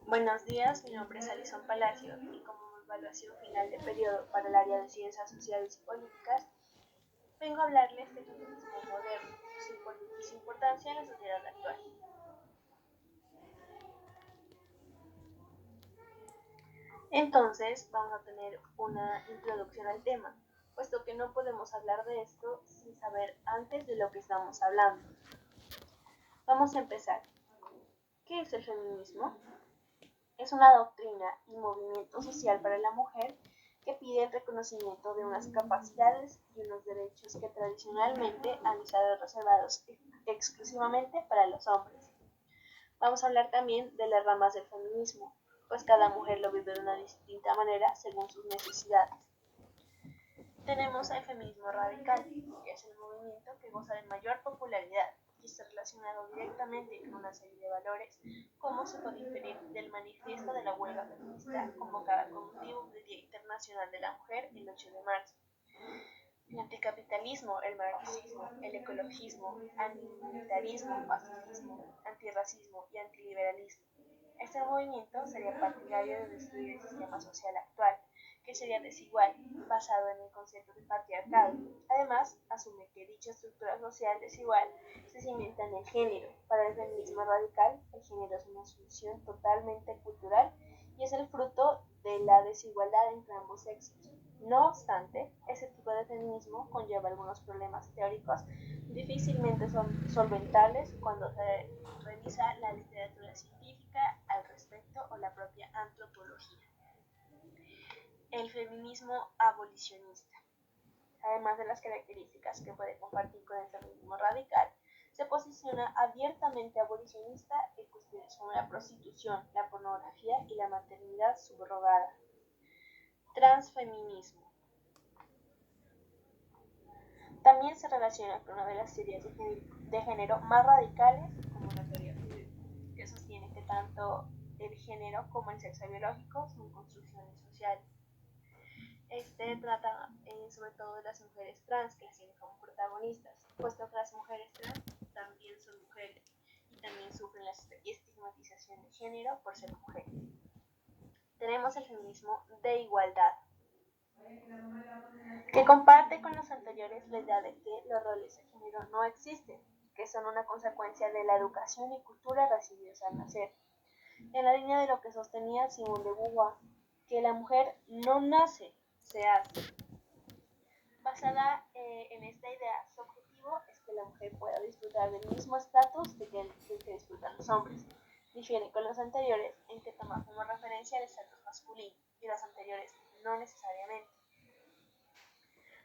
Buenos días, mi nombre es Alison Palacio y como evaluación final de periodo para el área de Ciencias Sociales y Políticas, vengo a hablarles del feminismo moderno y su importancia en la sociedad actual. Entonces, vamos a tener una introducción al tema, puesto que no podemos hablar de esto sin saber antes de lo que estamos hablando. Vamos a empezar. ¿Qué es el feminismo? Es una doctrina y movimiento social para la mujer que pide el reconocimiento de unas capacidades y unos derechos que tradicionalmente han estado reservados exclusivamente para los hombres. Vamos a hablar también de las ramas del feminismo, pues cada mujer lo vive de una distinta manera según sus necesidades. Tenemos el feminismo radical, que es el movimiento que goza de mayor popularidad y está relacionado directamente con una serie de valores, como se puede inferir del manifiesto de la huelga feminista convocada con motivo del Día Internacional de la Mujer el 8 de marzo. El anticapitalismo, el marxismo, el ecologismo, antimilitarismo, pacifismo, antirracismo y antiliberalismo. Este movimiento sería partidario de destruir el sistema social actual, que sería desigual, basado en el concepto de patriarcado. Además, asume que dicha estructura social desigual se cimienta en el género. Para el feminismo radical, el género es una solución totalmente cultural y es el fruto de la desigualdad entre ambos sexos. No obstante, ese tipo de feminismo conlleva algunos problemas teóricos difícilmente solventables cuando se revisa la literatura científica al respecto o la propia antropología. El feminismo abolicionista. Además de las características que puede compartir con el feminismo radical, se posiciona abiertamente abolicionista en cuestiones como la prostitución, la pornografía y la maternidad subrogada. Transfeminismo. También se relaciona con una de las teorías de género más radicales, como la teoría fluida, que sostiene que tanto el género como el sexo biológico son construcciones sociales. Este trata sobre todo de las mujeres trans, que las tienen como protagonistas, puesto que las mujeres trans también son mujeres y también sufren la estigmatización de género por ser mujeres. Tenemos el feminismo de igualdad, que comparte con los anteriores la idea de que los roles de género no existen, que son una consecuencia de la educación y cultura recibidos al nacer. En la línea de lo que sostenía Simone de Beauvoir, que la mujer no nace, se hace. Basada en esta idea, su objetivo es que la mujer pueda disfrutar del mismo estatus del que disfrutan los hombres. Difiere con los anteriores en que toma como referencia el estatus masculino y los anteriores no necesariamente.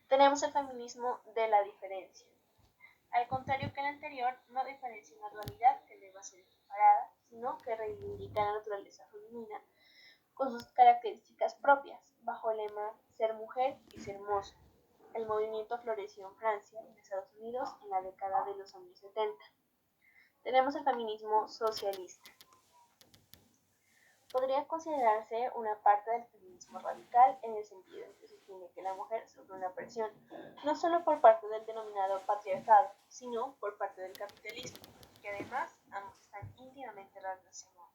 Tenemos el feminismo de la diferencia. Al contrario que el anterior, no diferencia una dualidad que deba ser equiparada, sino que reivindica la naturaleza femenina con sus características propias, bajo el lema ser mujer y ser moza. El movimiento floreció en Francia y en Estados Unidos en la década de los años 70. Tenemos el feminismo socialista. Podría considerarse una parte del feminismo radical en el sentido en que sostiene que la mujer sufre una presión no solo por parte del denominado patriarcado, sino por parte del capitalismo, que además ambos están íntimamente relacionados.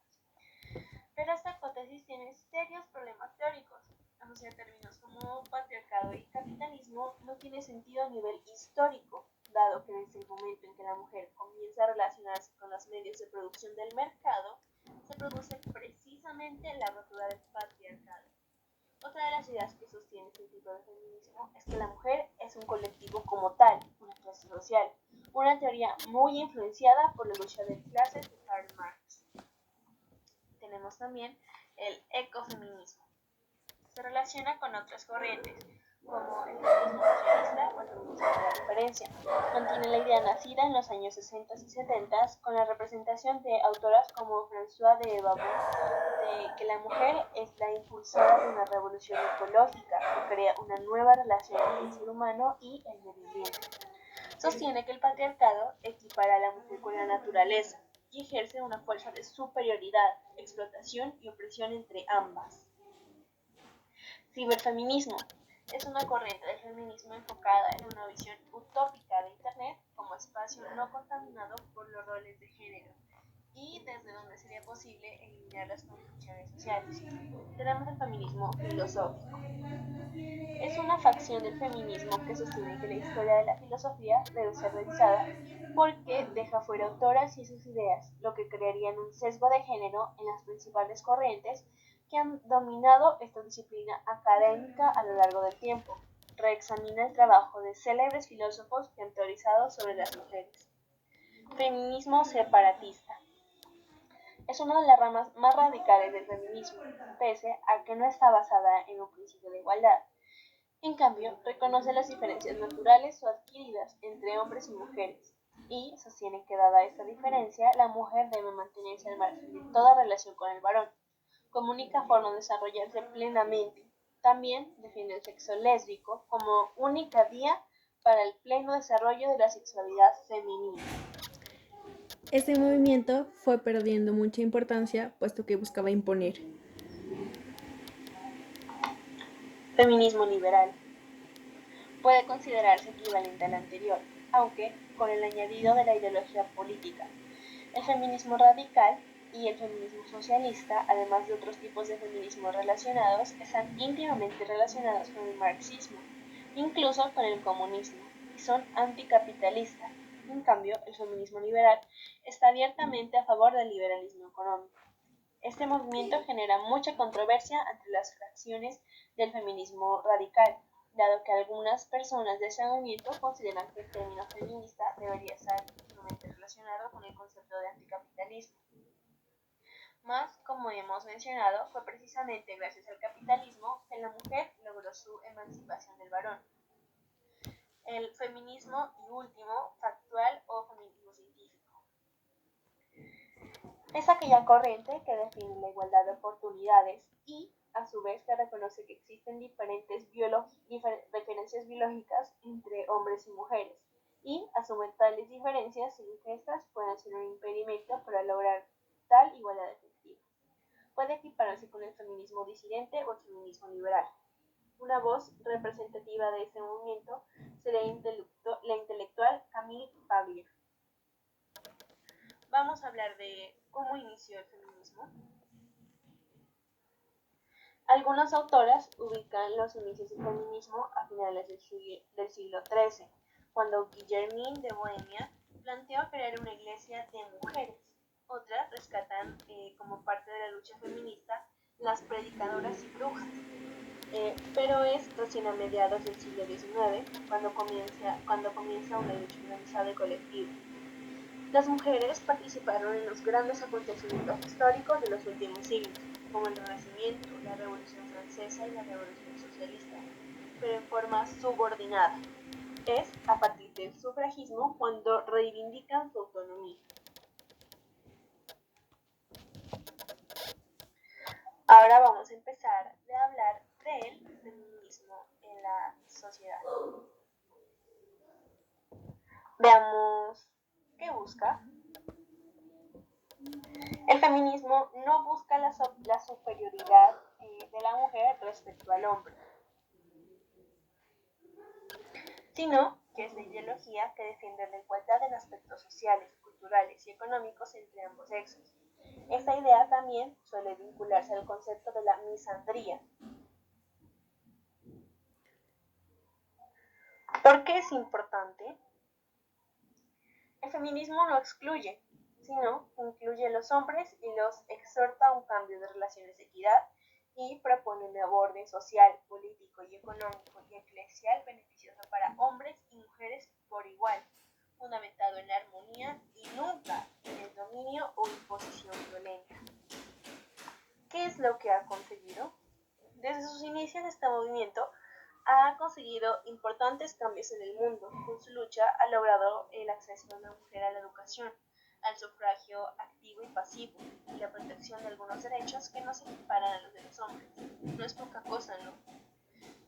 Pero esta hipótesis tiene serios problemas teóricos. Asociar términos como patriarcado y capitalismo no tiene sentido a nivel histórico, dado que desde el momento en que la mujer comienza a relacionarse con los medios de producción del mercado, se produce precisamente la rotura del patriarcado. Otra de las ideas que sostiene este tipo de feminismo es que la mujer es un colectivo como tal, una clase social, una teoría muy influenciada por la lucha de clases de Karl Marx. Tenemos también el ecofeminismo. Se relaciona con otras corrientes, como el feminismo socialista o el feminismo de la diferencia. Mantiene la idea nacida en los años 60 y 70 con la representación de autoras como Françoise de Babou, de que la mujer es la impulsora de una revolución ecológica que crea una nueva relación entre el ser humano y el medio ambiente. Sostiene que el patriarcado equipara a la mujer con la naturaleza y ejerce una fuerza de superioridad, explotación y opresión entre ambas. Ciberfeminismo es una corriente del feminismo enfocada en una visión utópica de Internet como espacio no contaminado por los roles de género y desde donde sería posible eliminar las construcciones sociales. Tenemos el feminismo filosófico. Es una facción del feminismo que sostiene que la historia de la filosofía debe ser revisada porque deja fuera autoras y sus ideas, lo que crearía un sesgo de género en las principales corrientes que han dominado esta disciplina académica a lo largo del tiempo. Reexamina el trabajo de célebres filósofos que han teorizado sobre las mujeres. Feminismo separatista. Es una de las ramas más radicales del feminismo, pese a que no está basada en un principio de igualdad. En cambio, reconoce las diferencias naturales o adquiridas entre hombres y mujeres, y sostiene que dada esta diferencia, la mujer debe mantenerse al margen de toda relación con el varón, como única forma de desarrollarse plenamente. También defiende el sexo lésbico como única vía para el pleno desarrollo de la sexualidad femenina. Este movimiento fue perdiendo mucha importancia puesto que buscaba imponer. Feminismo liberal. Puede considerarse equivalente al anterior, aunque con el añadido de la ideología política. El feminismo radical y el feminismo socialista, además de otros tipos de feminismo relacionados, están íntimamente relacionados con el marxismo, incluso con el comunismo, y son anticapitalistas. En cambio, el feminismo liberal está abiertamente a favor del liberalismo económico. Este movimiento genera mucha controversia entre las fracciones del feminismo radical, dado que algunas personas de ese movimiento consideran que el término feminista debería estar íntimamente relacionado con el concepto de anticapitalismo. Mas, como hemos mencionado, fue precisamente gracias al capitalismo que la mujer logró su emancipación del varón. El feminismo y último, factual o feminismo científico. Es aquella corriente que define la igualdad de oportunidades y, a su vez, que reconoce que existen diferencias biológicas entre hombres y mujeres y asume tales diferencias sin que éstas puedan ser un impedimento para lograr tal igualdad efectiva. Puede equipararse con el feminismo disidente o el feminismo liberal. Una voz representativa de este movimiento sería la intelectual Camille Paglia. Vamos a hablar de cómo inició el feminismo. Algunas autoras ubican los inicios del feminismo a finales del siglo XIII, cuando Guillermine de Bohemia planteó crear una iglesia de mujeres. Otras rescatan como parte de la lucha feminista las predicadoras y brujas. Pero es recién a mediados del siglo XIX cuando comienza una lucha organizada y colectiva. Las mujeres participaron en los grandes acontecimientos históricos de los últimos siglos, como el Renacimiento, la Revolución Francesa y la Revolución Socialista, pero en forma subordinada. Es a partir del sufragismo cuando reivindican su autonomía. Ahora vamos a empezar a hablar del feminismo en la sociedad. Veamos qué busca. El feminismo no busca la superioridad de la mujer respecto al hombre, sino que es la ideología que defiende la igualdad en aspectos sociales, culturales y económicos entre ambos sexos. Esta idea también suele vincularse al concepto de la misandría. ¿Por qué es importante? El feminismo no excluye, sino incluye a los hombres y los exhorta a un cambio de relaciones de equidad y propone un orden social, político y económico y eclesial beneficioso para hombres y mujeres por igual, fundamentado en la armonía y nunca en el dominio o imposición violenta. ¿Qué es lo que ha conseguido? Desde sus inicios este movimiento ha conseguido importantes cambios en el mundo. Con su lucha ha logrado el acceso de la mujer a la educación, al sufragio activo y pasivo y la protección de algunos derechos que no se equiparan a los de los hombres. No es poca cosa, ¿no?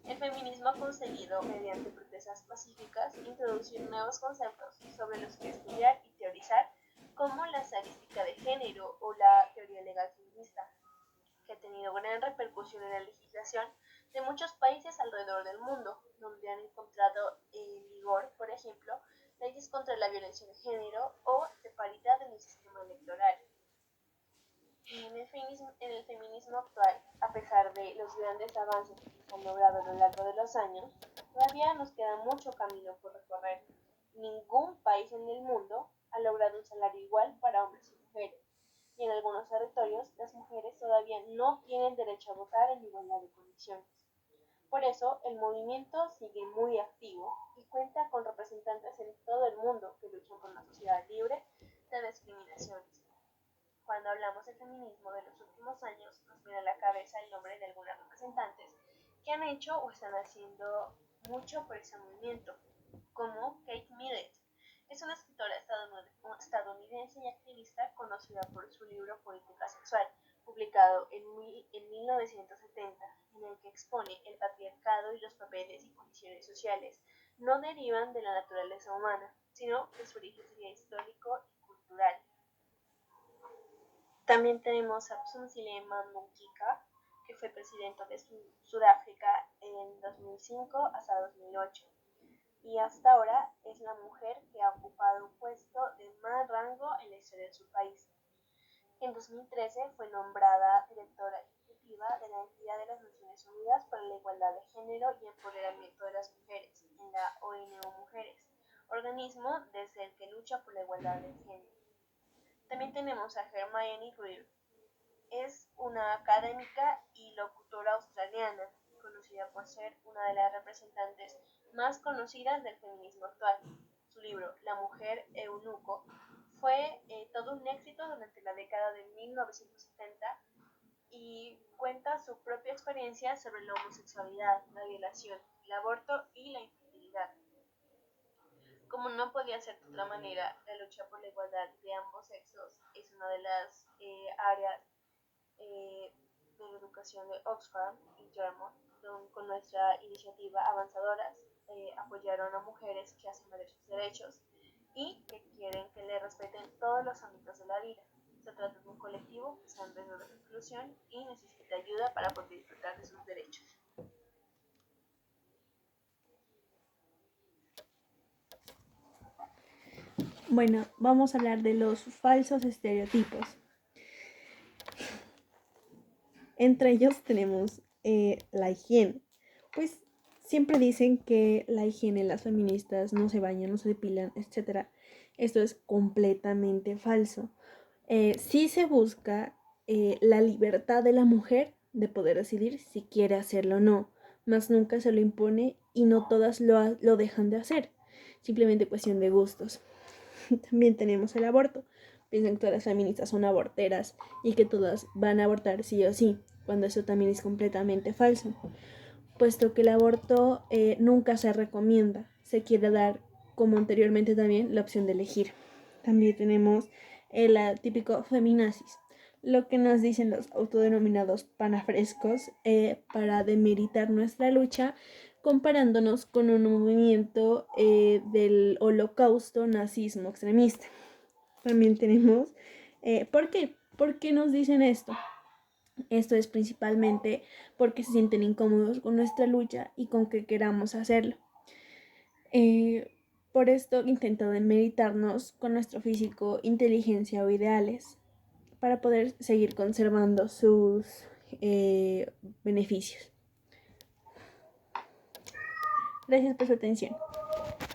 El feminismo ha conseguido, mediante protestas pacíficas, introducir nuevos conceptos sobre los que estudiar y teorizar, como la estadística de género o la teoría legal feminista, que ha tenido gran repercusión en la legislación de muchos países alrededor del mundo, donde han encontrado en vigor, por ejemplo, leyes contra la violencia de género o de paridad en el sistema electoral. en el feminismo actual, a pesar de los grandes avances que se han logrado a lo largo de los años, todavía nos queda mucho camino por recorrer. Ningún país en el mundo ha logrado un salario igual para hombres y mujeres, y en algunos territorios las mujeres todavía no tienen derecho a votar en igualdad de condiciones. Por eso, el movimiento sigue muy activo y cuenta con representantes en todo el mundo que luchan por una sociedad libre de discriminaciones. Cuando hablamos de feminismo de los últimos años, nos viene a la cabeza el nombre de algunas representantes que han hecho o están haciendo mucho por ese movimiento, como Kate Millett. Es una escritora estadounidense y activista conocida por su libro Política Sexual, publicado en 1970, en el que expone el patriarcado y los papeles y condiciones sociales no derivan de la naturaleza humana, sino de su origen histórico y cultural. También tenemos a Pumzile Mlambo-Ngcuka, que fue presidente de Sudáfrica en 2005 hasta 2008 y hasta ahora es la mujer que ha ocupado un puesto de más rango en la historia de su país. En 2013 fue nombrada directora ejecutiva de la entidad de las Naciones Unidas para la Igualdad de Género y Empoderamiento de las Mujeres, en la ONU Mujeres, organismo desde el que lucha por la igualdad de género. También tenemos a Hermione Greer. Es una académica y locutora australiana, conocida por ser una de las representantes más conocidas del feminismo actual. Su libro, La mujer eunuco, fue todo un éxito durante la década de 1970 y cuenta su propia experiencia sobre la homosexualidad, la violación, el aborto y la infertilidad. Como no podía ser de otra manera, la lucha por la igualdad de ambos sexos es una de las áreas de la educación de Oxfam y Germont, con nuestra iniciativa Avanzadoras, apoyaron a mujeres que hacen valer sus derechos y que quieren que le respeten todos los ámbitos de la vida. Se trata de un colectivo que está en riesgo de exclusión y necesita ayuda para poder disfrutar de sus derechos. Bueno, vamos a hablar de los falsos estereotipos. Entre ellos tenemos la higiene. Pues siempre dicen que la higiene, las feministas no se bañan, no se depilan, etc. Esto es completamente falso. Sí se busca la libertad de la mujer de poder decidir si quiere hacerlo o no, mas nunca se lo impone y no todas lo dejan de hacer. Simplemente cuestión de gustos. También tenemos el aborto. Piensan que todas las feministas son aborteras y que todas van a abortar sí o sí, cuando eso también es completamente falso, puesto que el aborto nunca se recomienda, se quiere dar, como anteriormente también, la opción de elegir. También tenemos el típico feminazis, lo que nos dicen los autodenominados panafrescos para demeritar nuestra lucha, comparándonos con un movimiento del holocausto nazismo extremista. También tenemos, ¿por qué? ¿Por qué nos dicen esto? Esto es principalmente porque se sienten incómodos con nuestra lucha y con que queramos hacerlo. Por esto intentan demeritarnos con nuestro físico, inteligencia o ideales para poder seguir conservando sus beneficios. Gracias por su atención.